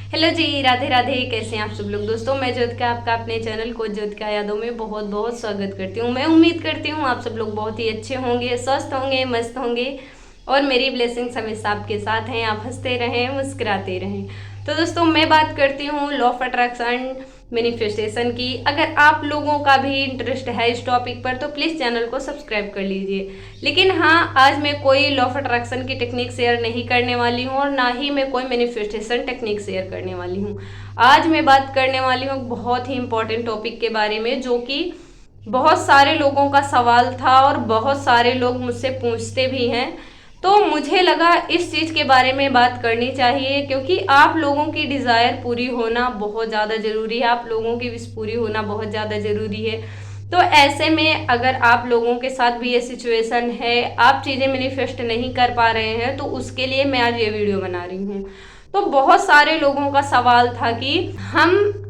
Hello जी, राधे राधे। कैसे हैं आप सब लोग। दोस्तों मैं ज्योतिका आपका अपने चैनल को ज्योतिका यादों में बहुत बहुत स्वागत करती हूँ। मैं उम्मीद करती हूँ आप सब लोग बहुत ही अच्छे होंगे, स्वस्थ होंगे, मस्त होंगे और मेरी ब्लेसिंग्स हमेशा आपके साथ हैं। आप हंसते रहें, मुस्कुराते रहें। तो दोस्तों मैं बात करती हूँ लॉ ऑफ अट्रैक्शन मैनिफेस्टेशन की। अगर आप लोगों का भी इंटरेस्ट है इस टॉपिक पर तो प्लीज़ चैनल को सब्सक्राइब कर लीजिए। लेकिन हाँ, आज मैं कोई लॉ ऑफ अट्रैक्शन की टेक्निक शेयर नहीं करने वाली हूँ और ना ही मैं कोई मैनिफेस्टेशन टेक्निक शेयर करने वाली हूँ। आज मैं बात करने वाली हूँ बहुत ही इंपॉर्टेंट टॉपिक के बारे में, जो कि बहुत सारे लोगों का सवाल था और बहुत सारे लोग मुझसे पूछते भी हैं। तो मुझे लगा इस चीज़ के बारे में बात करनी चाहिए, क्योंकि आप लोगों की डिज़ायर पूरी होना बहुत ज़्यादा ज़रूरी है, आप लोगों की विश पूरी होना बहुत ज़्यादा ज़रूरी है। तो ऐसे में अगर आप लोगों के साथ भी ये सिचुएशन है, आप चीज़ें मैनिफेस्ट नहीं कर पा रहे हैं, तो उसके लिए मैं आज ये वीडियो बना रही हूँ। तो बहुत सारे लोगों का सवाल था कि हम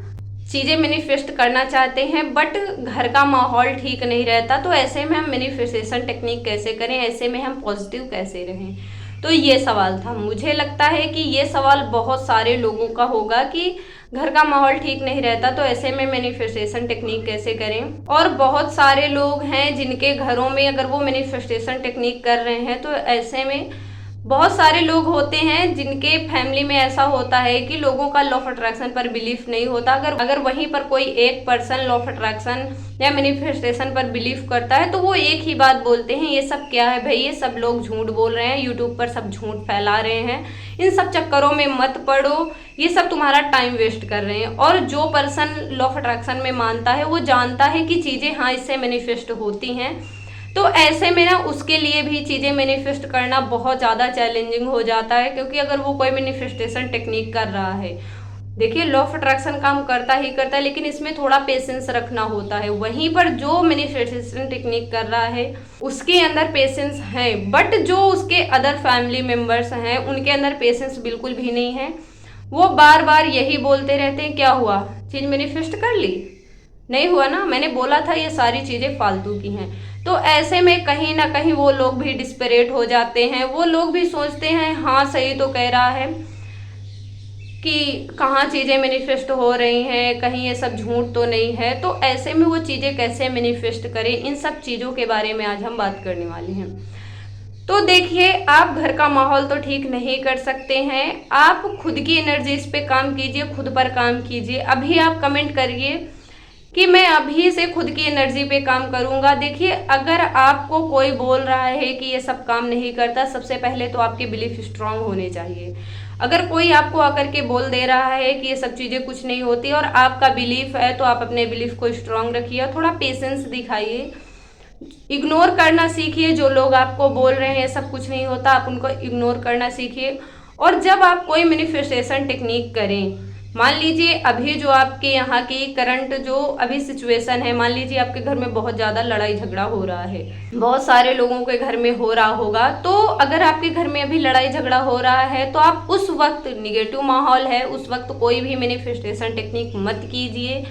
चीज़ें मैनिफेस्ट करना चाहते हैं बट घर का माहौल ठीक नहीं रहता, तो ऐसे में हम मैनिफेस्टेशन टेक्निक कैसे करें, ऐसे में हम पॉजिटिव कैसे रहें। तो ये सवाल था। मुझे लगता है कि ये सवाल बहुत सारे लोगों का होगा कि घर का माहौल ठीक नहीं रहता तो ऐसे में मैनिफेस्टेशन टेक्निक कैसे करें। और बहुत सारे लोग हैं जिनके घरों में अगर वो मैनिफेस्टेशन टेक्निक कर रहे हैं तो ऐसे में बहुत सारे लोग होते हैं जिनके फैमिली में ऐसा होता है कि लोगों का लॉ ऑफ अट्रैक्शन पर बिलीफ नहीं होता। अगर वहीं पर कोई एक पर्सन लॉ ऑफ अट्रैक्शन या मैनिफेस्टेशन पर बिलीव करता है तो वो एक ही बात बोलते हैं, ये सब क्या है भाई, ये सब लोग झूठ बोल रहे हैं, यूट्यूब पर सब झूठ फैला रहे हैं, इन सब चक्करों में मत पड़ो, ये सब तुम्हारा टाइम वेस्ट कर रहे हैं। और जो पर्सन लॉ ऑफ अट्रैक्शन में मानता है वो जानता है कि चीज़ें हाँ इससे मैनिफेस्ट होती हैं, तो ऐसे में ना उसके लिए भी चीज़ें मैनिफेस्ट करना बहुत ज़्यादा चैलेंजिंग हो जाता है। क्योंकि अगर वो कोई मैनिफेस्टेशन टेक्निक कर रहा है, देखिए लॉ ऑफ अट्रैक्शन काम करता ही करता है, लेकिन इसमें थोड़ा पेशेंस रखना होता है। वहीं पर जो मैनिफेस्टेशन टेक्निक कर रहा है उसके अंदर पेशेंस है, बट जो उसके अदर फैमिली मेम्बर्स हैं उनके अंदर पेशेंस बिल्कुल भी नहीं है। वो बार बार यही बोलते रहते हैं, क्या हुआ, चीज़ मैनिफेस्ट कर ली, नहीं हुआ ना, मैंने बोला था ये सारी चीज़ें फालतू की हैं। तो ऐसे में कहीं ना कहीं वो लोग भी डिस्परेट हो जाते हैं। वो लोग भी सोचते हैं हाँ सही तो कह रहा है कि कहाँ चीज़ें मैनिफेस्ट हो रही हैं, कहीं ये सब झूठ तो नहीं है। तो ऐसे में वो चीज़ें कैसे मैनिफेस्ट करें, इन सब चीज़ों के बारे में आज हम बात करने वाले हैं। तो देखिए, आप घर का माहौल तो ठीक नहीं कर सकते हैं, आप खुद की एनर्जीज पे काम कीजिए, खुद पर काम कीजिए। अभी आप कमेंट करिए कि मैं अभी से खुद की एनर्जी पे काम करूंगा। देखिए, अगर आपको कोई बोल रहा है कि ये सब काम नहीं करता, सबसे पहले तो आपके बिलीफ स्ट्रांग होने चाहिए। अगर कोई आपको आकर के बोल दे रहा है कि ये सब चीज़ें कुछ नहीं होती और आपका बिलीफ है, तो आप अपने बिलीफ को स्ट्रांग रखिए, थोड़ा पेशेंस दिखाइए, इग्नोर करना सीखिए। जो लोग आपको बोल रहे हैं सब कुछ नहीं होता, आप उनको इग्नोर करना सीखिए। और जब आप कोई मैनिफेस्टेशन टेक्निक करें, मान लीजिए अभी जो आपके यहाँ की करंट जो अभी सिचुएशन है, मान लीजिए आपके घर में बहुत ज़्यादा लड़ाई झगड़ा हो रहा है, बहुत सारे लोगों के घर में हो रहा होगा। तो अगर आपके घर में अभी लड़ाई झगड़ा हो रहा है तो आप उस वक्त, निगेटिव माहौल है उस वक्त, कोई भी मैनिफेस्टेशन टेक्निक मत कीजिए।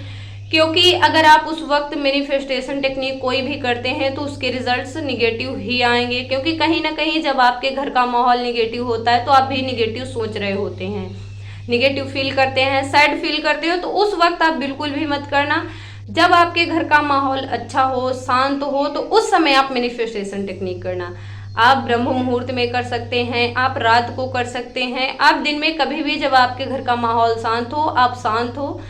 क्योंकि अगर आप उस वक्त मैनिफेस्टेशन टेक्निक कोई भी करते हैं तो उसके रिजल्ट्स निगेटिव ही आएंगे। क्योंकि कहीं ना कहीं जब आपके घर का माहौल निगेटिव होता है तो आप भी निगेटिव सोच रहे होते हैं, निगेटिव फील करते हैं, सैड फील करते हो, तो उस वक्त आप बिल्कुल भी मत करना। जब आपके घर का माहौल अच्छा हो, शांत हो, तो उस समय आप मैनिफेस्टेशन टेक्निक करना। आप ब्रह्म मुहूर्त में कर सकते हैं, आप रात को कर सकते हैं, आप दिन में कभी भी जब आपके घर का माहौल शांत हो, आप शांत हो,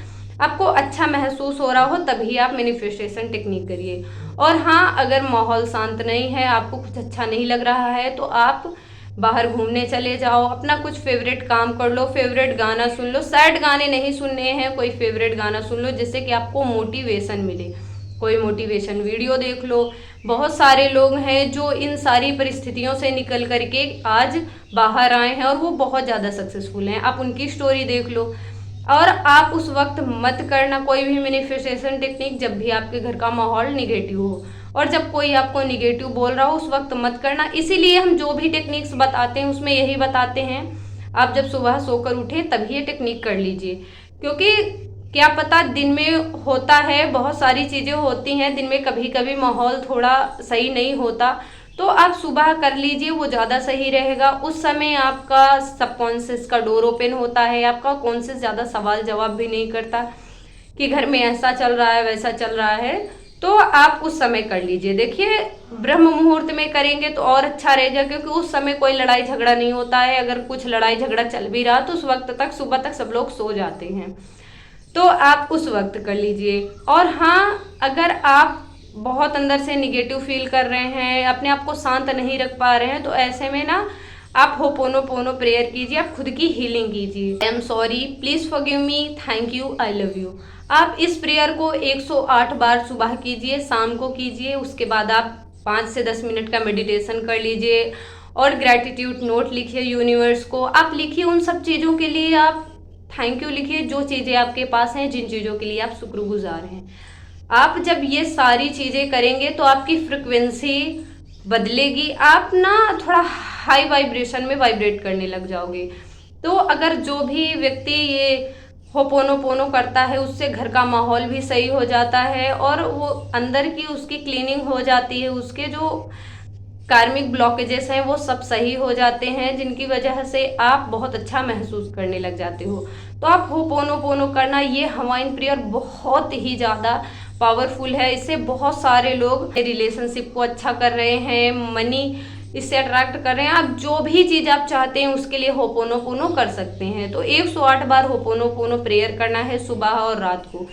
आपको अच्छा महसूस हो रहा हो, तभी आप मैनिफेस्टेशन टेक्निक करिए। और हाँ, अगर माहौल शांत नहीं है, आपको कुछ अच्छा नहीं लग रहा है, तो आप बाहर घूमने चले जाओ, अपना कुछ फेवरेट काम कर लो, फेवरेट गाना सुन लो। सैड गाने नहीं सुनने हैं, कोई फेवरेट गाना सुन लो जिससे कि आपको मोटिवेशन मिले, कोई मोटिवेशन वीडियो देख लो। बहुत सारे लोग हैं जो इन सारी परिस्थितियों से निकल करके आज बाहर आए हैं और वो बहुत ज़्यादा सक्सेसफुल हैं, आप उनकी स्टोरी देख लो। और आप उस वक्त मत करना कोई भी मैनिफेस्टेशन टेक्निक जब भी आपके घर का माहौल निगेटिव हो, और जब कोई आपको निगेटिव बोल रहा हो उस वक्त मत करना। इसीलिए हम जो भी टेक्निक्स बताते हैं उसमें यही बताते हैं, आप जब सुबह सोकर उठे तभी ये टेक्निक कर लीजिए। क्योंकि क्या पता दिन में होता है, बहुत सारी चीज़ें होती हैं दिन में, कभी कभी माहौल थोड़ा सही नहीं होता, तो आप सुबह कर लीजिए, वो ज़्यादा सही रहेगा। उस समय आपका सबकॉन्शियस का डोर ओपन होता है, आपका कॉन्शियस ज़्यादा सवाल जवाब भी नहीं करता कि घर में ऐसा चल रहा है वैसा चल रहा है। तो आप उस समय कर लीजिए। देखिए ब्रह्म मुहूर्त में करेंगे तो और अच्छा रहेगा, क्योंकि उस समय कोई लड़ाई झगड़ा नहीं होता है। अगर कुछ लड़ाई झगड़ा चल भी रहा तो उस वक्त तक, सुबह तक सब लोग सो जाते हैं, तो आप उस वक्त कर लीजिए। और हाँ, अगर आप बहुत अंदर से निगेटिव फील कर रहे हैं, अपने आप को शांत नहीं रख पा रहे हैं, तो ऐसे में ना आप होपोनोपोनो प्रेयर कीजिए, आप खुद की हीलिंग कीजिए। I am sorry, please forgive me, thank you, I love you. आप इस प्रेयर को 108 बार सुबह कीजिए, शाम को कीजिए। उसके बाद आप 5 से 10 मिनट का मेडिटेशन कर लीजिए और ग्रैटिट्यूड नोट लिखिए यूनिवर्स को। आप लिखिए उन सब चीज़ों के लिए, आप थैंक यू लिखिए जो चीज़ें आपके पास हैं, जिन चीज़ों के लिए आप शुक्रगुजार हैं। आप जब ये सारी चीज़ें करेंगे तो आपकी फ्रिक्वेंसी बदलेगी, आप ना थोड़ा हाई वाइब्रेशन में वाइब्रेट करने लग जाओगे। तो अगर जो भी व्यक्ति ये होपोनोपोनो करता है, उससे घर का माहौल भी सही हो जाता है और वो अंदर की उसकी क्लीनिंग हो जाती है, उसके जो कार्मिक ब्लॉकेजेस हैं वो सब सही हो जाते हैं, जिनकी वजह से आप बहुत अच्छा महसूस करने लग जाते हो। तो आप होपोनोपोनो करना, ये हवाइन प्रेयर बहुत ही ज़्यादा पावरफुल है। इससे बहुत सारे लोग रिलेशनशिप को अच्छा कर रहे हैं, मनी इससे अट्रैक्ट कर रहे हैं। आप जो भी चीज़ आप चाहते हैं उसके लिए होपोनोपोनो कर सकते हैं। तो 108 बार होपोनोपोनो प्रेयर करना है सुबह और रात को।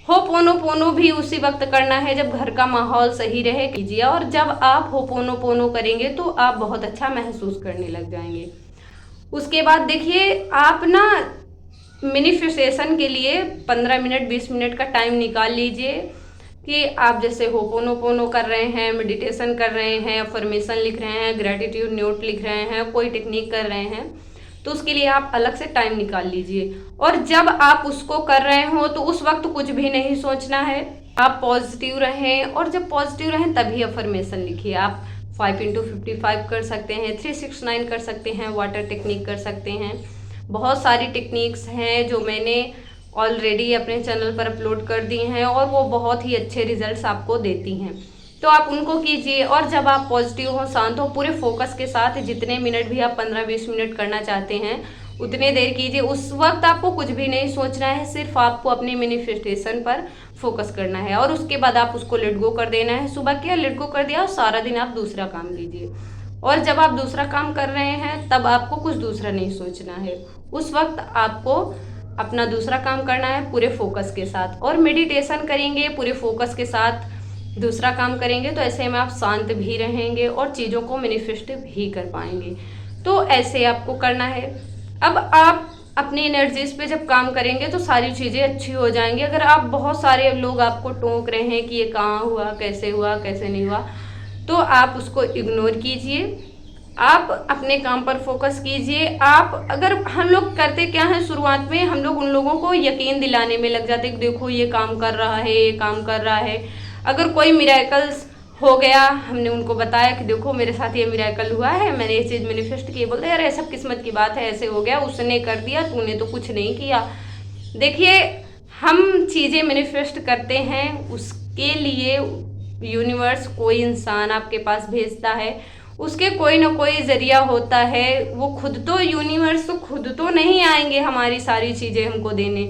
होपोनोपोनो भी उसी वक्त करना है जब घर का माहौल सही रहे कीजिए, और जब आप होपोनोपोनो करेंगे तो आप बहुत अच्छा महसूस करने लग जाएंगे। उसके बाद देखिए आप ना मैनिफेस्टेशन के लिए 15 मिनट 20 मिनट का टाइम निकाल लीजिए कि आप जैसे होपोनोपोनो कर रहे हैं, मेडिटेशन कर रहे हैं, अफर्मेशन लिख रहे हैं, ग्रैटिट्यूड नोट लिख रहे हैं, कोई टेक्निक कर रहे हैं, तो उसके लिए आप अलग से टाइम निकाल लीजिए। और जब आप उसको कर रहे हो तो उस वक्त कुछ भी नहीं सोचना है, आप पॉजिटिव रहें। और जब पॉजिटिव रहें तभी अफर्मेशन लिखिए। आप 5x55 कर सकते हैं, 369 कर सकते हैं, वाटर टेक्निक कर सकते हैं। बहुत सारी टेक्निक्स हैं जो मैंने ऑलरेडी अपने चैनल पर अपलोड कर दी हैं और वो बहुत ही अच्छे रिजल्ट्स आपको देती हैं, तो आप उनको कीजिए। और जब आप पॉजिटिव हो, शांत हो, पूरे फोकस के साथ जितने मिनट भी आप 15-20 मिनट करना चाहते हैं उतने देर कीजिए। उस वक्त आपको कुछ भी नहीं सोचना है, सिर्फ आपको अपनी मैनिफेस्टेशन पर फोकस करना है और उसके बाद आप उसको लेट गो कर देना है। सुबह किया, लेट गो कर दिया, और सारा दिन आप दूसरा काम कीजिए। और जब आप दूसरा काम कर रहे हैं तब आपको कुछ दूसरा नहीं सोचना है, उस वक्त आपको अपना दूसरा काम करना है पूरे फोकस के साथ। और मेडिटेशन करेंगे पूरे फोकस के साथ, दूसरा काम करेंगे तो ऐसे में आप शांत भी रहेंगे और चीज़ों को मैनिफेस्ट भी कर पाएंगे। तो ऐसे आपको करना है। अब आप अपनी एनर्जीज पे जब काम करेंगे तो सारी चीज़ें अच्छी हो जाएंगी। अगर आप बहुत सारे लोग आपको टोक रहे हैं कि ये कहाँ हुआ, कैसे नहीं हुआ, तो आप उसको इग्नोर कीजिए, आप अपने काम पर फोकस कीजिए। आप अगर हम लोग करते क्या है, शुरुआत में हम लोग उन लोगों को यकीन दिलाने में लग जाते हैं कि देखो ये काम कर रहा है, ये काम कर रहा है। अगर कोई मिरेकल्स हो गया, हमने उनको बताया कि देखो मेरे साथ ये मिरेकल हुआ है, मैंने ये चीज़ मैनिफेस्ट की, बोलते यार ये सब किस्मत की बात है, ऐसे हो गया, उसने कर दिया, तूने तो कुछ नहीं किया। देखिए हम चीज़ें मैनिफेस्ट करते हैं, उसके लिए यूनिवर्स कोई इंसान आपके पास भेजता है, उसके कोई ना कोई जरिया होता है। वो खुद तो, यूनिवर्स तो खुद तो नहीं आएंगे हमारी सारी चीज़ें हमको देने,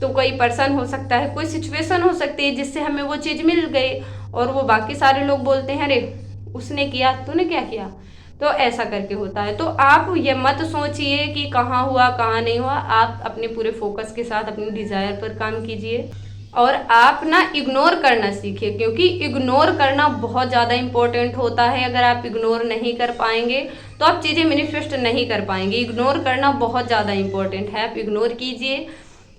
तो कोई पर्सन हो सकता है, कोई सिचुएशन हो सकती है जिससे हमें वो चीज़ मिल गई और वो बाकी सारे लोग बोलते हैं अरे उसने किया, तूने क्या किया, तो ऐसा करके होता है। तो आप ये मत सोचिए कि कहाँ हुआ कहाँ नहीं हुआ, आप अपने पूरे फोकस के साथ अपनी डिज़ायर पर काम कीजिए और आप ना इग्नोर करना सीखिए, क्योंकि इग्नोर करना बहुत ज़्यादा इम्पोर्टेंट होता है। अगर आप इग्नोर नहीं कर पाएंगे तो आप चीज़ें मैनिफेस्ट नहीं कर पाएंगे। इग्नोर करना बहुत ज़्यादा इम्पोर्टेंट है, आप इग्नोर कीजिए,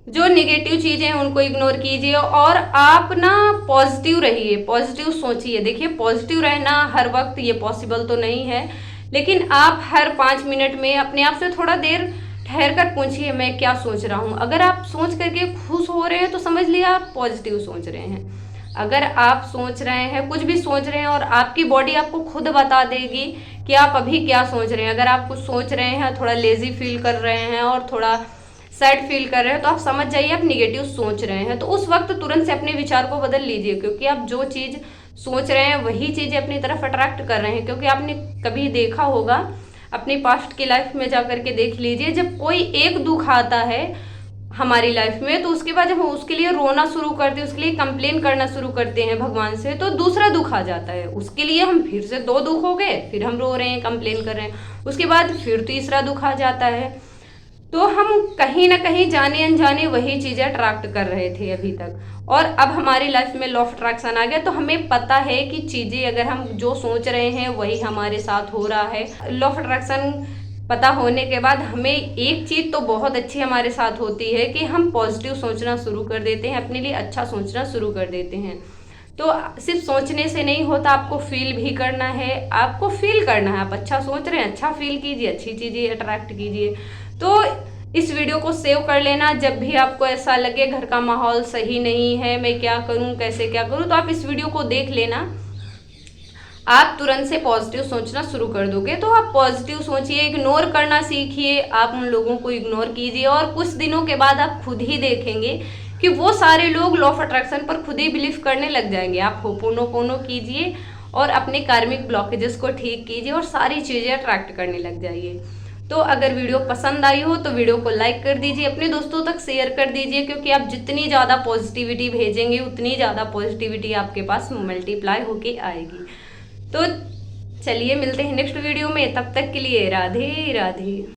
जो नेगेटिव चीज़ें हैं उनको इग्नोर कीजिए और आप ना पॉजिटिव रहिए, पॉजिटिव सोचिए। देखिए पॉजिटिव रहना हर वक्त ये पॉसिबल तो नहीं है, लेकिन आप हर 5 मिनट में अपने आप से थोड़ा देर ठहर कर पूछिए मैं क्या सोच रहा हूँ। अगर आप सोच करके खुश हो रहे हैं तो समझ लिया आप पॉजिटिव सोच रहे हैं। अगर आप सोच रहे हैं, कुछ भी सोच रहे हैं और आपकी बॉडी आपको खुद बता देगी कि आप अभी क्या सोच रहे हैं। अगर आप कुछ सोच रहे हैं, थोड़ा लेजी फील कर रहे हैं और थोड़ा सैड फील कर रहे हैं, तो आप समझ जाइए आप निगेटिव सोच रहे हैं। तो उस वक्त तुरंत से अपने विचार को बदल लीजिए, क्योंकि आप जो चीज़ सोच रहे हैं वही चीज़ें अपनी तरफ अट्रैक्ट कर रहे हैं। क्योंकि आपने कभी देखा होगा अपनी पास्ट की लाइफ में जा करके देख लीजिए, जब कोई एक दुख आता है हमारी लाइफ में तो उसके बाद जब हम उसके लिए रोना शुरू करते हैं, उसके लिए कंप्लेन करना शुरू करते हैं भगवान से, तो दूसरा दुख आ जाता है। उसके लिए हम फिर से 2 दुख हो गए, फिर हम रो रहे हैं, कंप्लेन कर रहे हैं, उसके बाद फिर तीसरा दुख आ जाता है। तो हम कहीं ना कहीं जाने अनजाने वही चीज़ें अट्रैक्ट कर रहे थे अभी तक, और अब हमारी लाइफ में लॉ ऑफ अट्रैक्शन आ गया। तो हमें पता है कि चीज़ें अगर हम जो सोच रहे हैं वही हमारे साथ हो रहा है। लॉ ऑफ अट्रैक्शन पता होने के बाद हमें एक चीज़ तो बहुत अच्छी हमारे साथ होती है कि हम पॉजिटिव सोचना शुरू कर देते हैं, अपने लिए अच्छा सोचना शुरू कर देते हैं। तो सिर्फ सोचने से नहीं होता, आपको फील भी करना है, आपको फील करना है। आप अच्छा सोच रहे हैं, अच्छा फील कीजिए, अच्छी चीज़ें अट्रैक्ट कीजिए। तो इस वीडियो को सेव कर लेना, जब भी आपको ऐसा लगे घर का माहौल सही नहीं है, मैं क्या करूं, कैसे क्या करूं, तो आप इस वीडियो को देख लेना। आप तुरंत से पॉजिटिव सोचना शुरू कर दोगे। तो आप पॉजिटिव सोचिए, इग्नोर करना सीखिए, आप उन लोगों को इग्नोर कीजिए, और कुछ दिनों के बाद आप खुद ही देखेंगे कि वो सारे लोग लॉ ऑफ अट्रैक्शन पर खुद ही बिलीव करने लग जाएंगे। आप होपोनोपोनो कीजिए और अपने कार्मिक ब्लॉकेजेस को ठीक कीजिए और सारी चीज़ें अट्रैक्ट करने लग जाइए। तो अगर वीडियो पसंद आई हो तो वीडियो को लाइक कर दीजिए, अपने दोस्तों तक शेयर कर दीजिए, क्योंकि आप जितनी ज़्यादा पॉजिटिविटी भेजेंगे उतनी ज़्यादा पॉजिटिविटी आपके पास मल्टीप्लाई होके आएगी। तो चलिए मिलते हैं नेक्स्ट वीडियो में, तब तक के लिए राधे राधे।